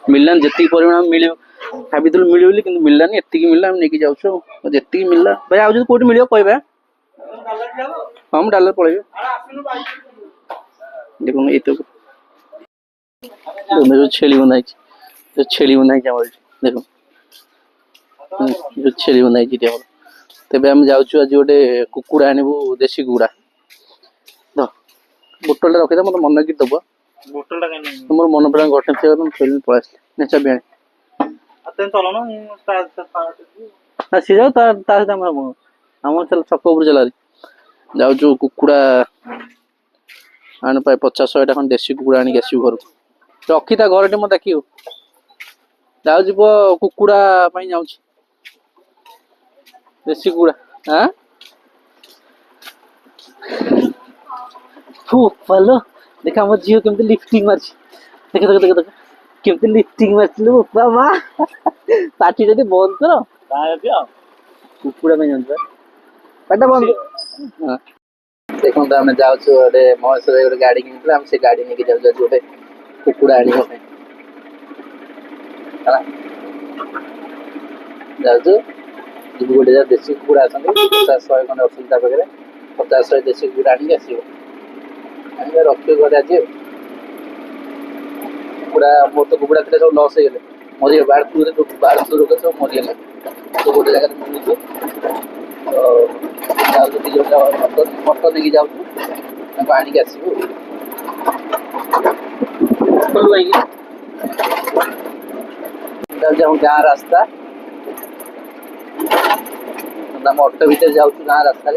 मिललान जी परिमाण मिल भाभी मिले कि मिललानी एति मिलला नहीं जाऊँ जी मिलला भाई आज कौट मिल कह हाँ डालर पलैबे देखो ये तो छेली बंधाई छेली बंधाई देखो छेली बंधाई तेज आम जाऊँ आज गोटे कुकुड़ा आनबू देशी कुकुड़ा बोतल रखी था मतलब मन की दब मोर मन पूरा घटे थोड़ी पलि ना चाबी ना सी जाऊ आम चल छक उपर चला जाऊ कुकुड़ा आने पाए 50-100 खंड देशी कुकुड़ा आनिक आसू घर रखी था घर मत देख जाऊ कुकुड़ा जाऊँ देशी कुकुड़ा हाँ भलो देख आम झील केमती लिफ्टिंग मार्च देख देख देख देख केमती लिफ्टिंग मार्चलु बाबा पार्टी जदि बंद कर कुकुड़ा पाटा बंद हाँ देखो तो आम जाऊँ गोटे महेश्वर गोटे गाड़ी किन से गाड़ी नहीं जाऊँ गोटे कुकुड़ा आने जाऊँ गोटे देशी कुकुड़ा आस 50-100 खंडे अच्छी पाखे 50-100 देशी कुकुड़ा आनिक आसो रखिए घर आज कुकुड़ा मोर तो कुकुड़ा थे सब लस हो मरी बाढ़ फ्लू रोग सब मरीगला तो गोटे जगह मिलूँ मटन नहीं जाऊँ आनिक आसो जाऊँ गाँ रास्ता ऑटो भीतर जाऊँ गाँ रास्ता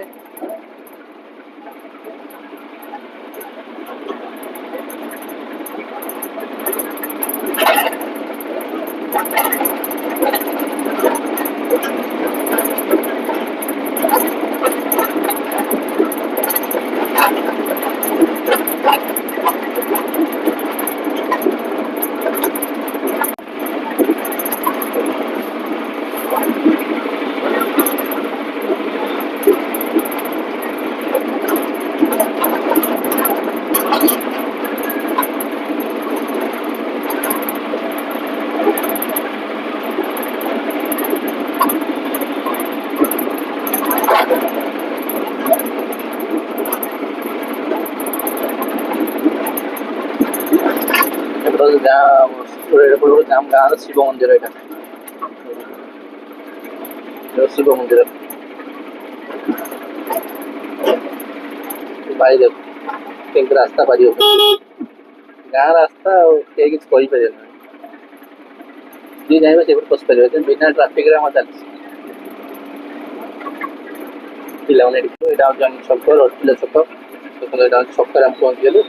गाँव गाँव शिव मंदिर यहाँ शिव मंदिर पाई देख रास्ता पार गाँ रास्ता कहीं किसी कहीपर जी जाए से पशि पारे बिना ट्राफिक चलती पिलाने छक रटिला छक छक आम पहुँची गलु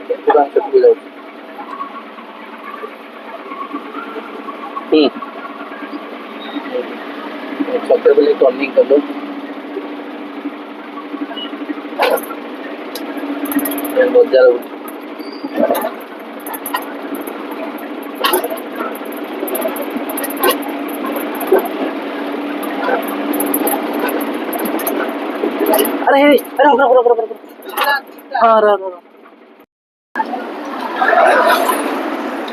छक जाऊँ छक बोले टर्निंग कलु बजार अरे हाँ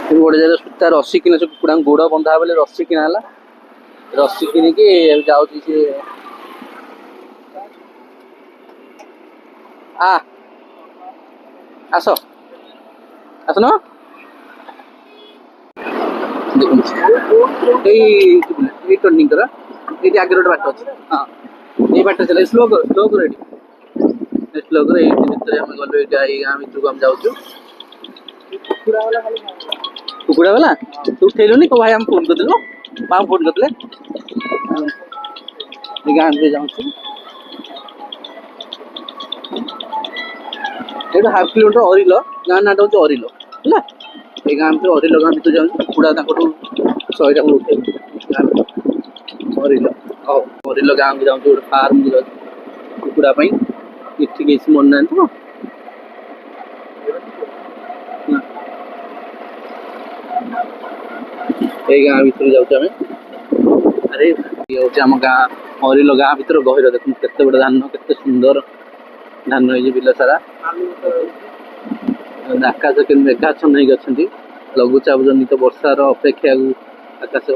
गोटे जगह सूता रस्सी किन कुकुड़ा गोड़ बंधा बेले रस्सी किना रस्सी किनिकी जाऊँ सी आस आसन टर्निंग कर ये आगे गोटे बाट अच्छे हाँ ये बाट चल स्लो कर स्लो कर ये आम गलु ये गाँ भर आम जाऊँ कुकुड़ा वाला तू उठेलुनि भाई आम फोन करदेलु माँ फोन करते गाँ भर जाऊँ ये हाफ किलोमीटर अरिल गाँ ना हूँ अरिल है ये गाँ भर अरिल गाँ भर जाऊँ कुकुड़ा 100 टा उठे अरिल अरिल गाँ को जाऊँ गोटे फार्म कुकुड़ा इठी किसी मन ना तो ये गाँ भर जाऊँ अरे ये हूँ आम गाँ अरिल गाँ भर गहिर देख केते बड़े धान केते सुंदर धान हो बिल सारा आकाश के मेघाच्छन्न होती ଲଘୁଚାପ ଜନିତ ବର୍ଷାର ଅପେକ୍ଷାକୁ ଆକାଶ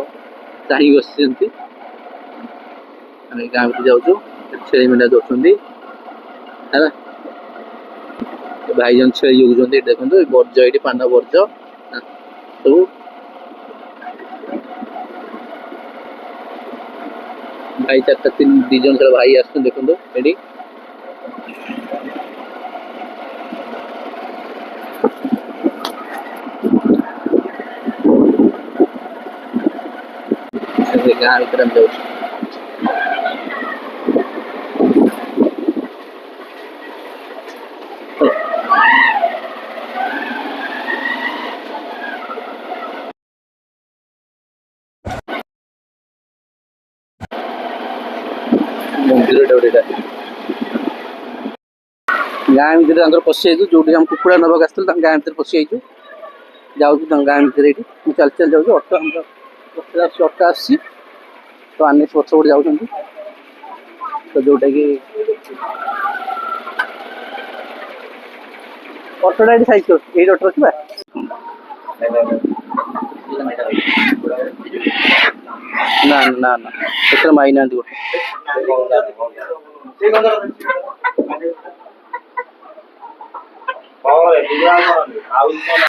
ଚାହିଁ ବସିଛନ୍ତି। ଆମେ ଗାଁ ଭିତରେ ଯାଉଛୁ, ଛେଳି ମେଣ୍ଢା ଦଉଛନ୍ତି ହେଲା। ଭାଇ ଜଣ ଛେଳି ଜଗୁଛନ୍ତି, ଏଠି ଦେଖନ୍ତୁ ବର୍ଜ, ଏଇଠି ପାନ ବର୍ଜ ସବୁ। ଭାଇ ଚାରିଟା ଦି ଜଣ ଛଡା ଭାଇ ଆସୁଛନ୍ତି ଦେଖନ୍ତୁ ଏଠି। ଗାଁ ଭିତରେ ଆମେ ଯାଉଛୁ। ମନ୍ଦିରଟା ଗୋଟେ ଏଇଟା। ଗାଁ ଭିତରେ ତାଙ୍କର ପଶି ଯାଇଛୁ, ଯୋଉଠି ଆମେ କୁକୁଡ଼ା ନେବାକୁ ଆସିଥିଲୁ ତାଙ୍କ ଗାଁ ଭିତରେ ପଶି ଯାଇଛୁ। ଯାଉଛୁ ତାଙ୍କ ଗାଁ ଭିତରେ, ଏଇଠି ମୁଁ ଚାଲି ଚାଲି ଯାଉଛି। ଅଟୋ ଆମର ଆସୁଛି, ଅଟୋ ଆସୁଛି ତ ଆମେ ପଛ ପଟେ ଯାଉଛନ୍ତି। ତ ଯୋଉଟାକି ଅଟୋଟା ଏଠି ସାଇଜ କରୁଛି, ଏଇଠି ଅଟୋ ଅଛି ବା। ନା ନା ନା, ସେଥିରେ ମାଇନାହାନ୍ତି ଗୋଟେ।